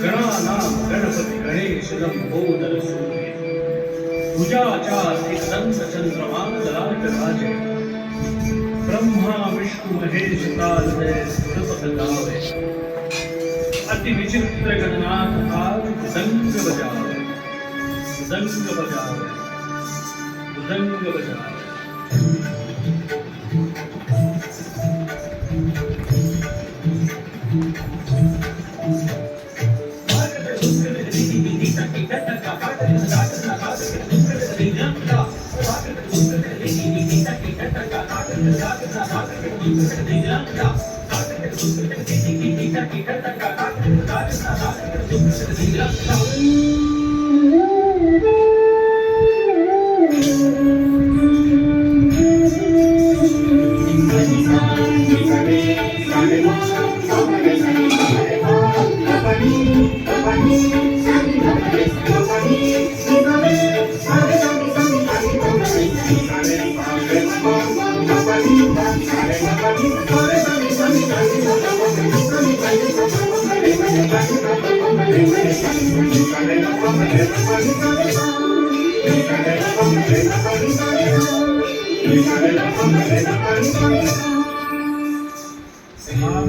गणानाम गणपती गणेश लंबोदर सूर्य पूजाचार एकदंत चंद्रमान ललाट राजे ब्रह्मा विष्णु महेश कालदय सुरपद गावे अति विचित्र गणनाथ काल मृदंग बजावे मृदंग बजावे मृदंग बजावे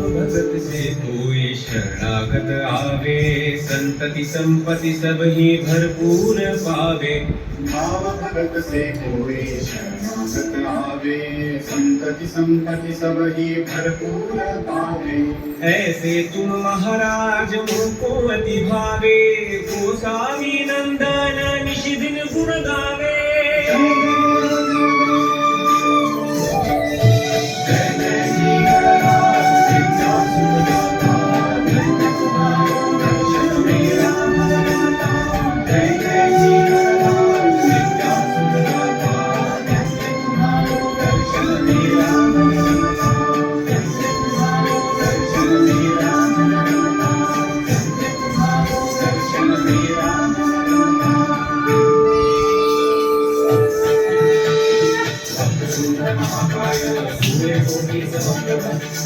भगत से कोई शरणागत आवे संतति संपत्ति सब ही भरपूर पावे। भाव भगत से कोई शरणागत आवे संतति संपत्ति सब ही भरपूर पावे। ऐसे तुम महाराज मुझको अति भावे गोसावी नंदन निश दिन गुण गावे।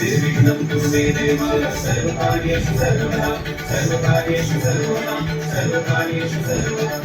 निर्विघ्नं कुरुते देव सर्वकार्येषु सर्वदा सर्वकार्येषु सर्वदा सर्वकार्येषु सर्वदा।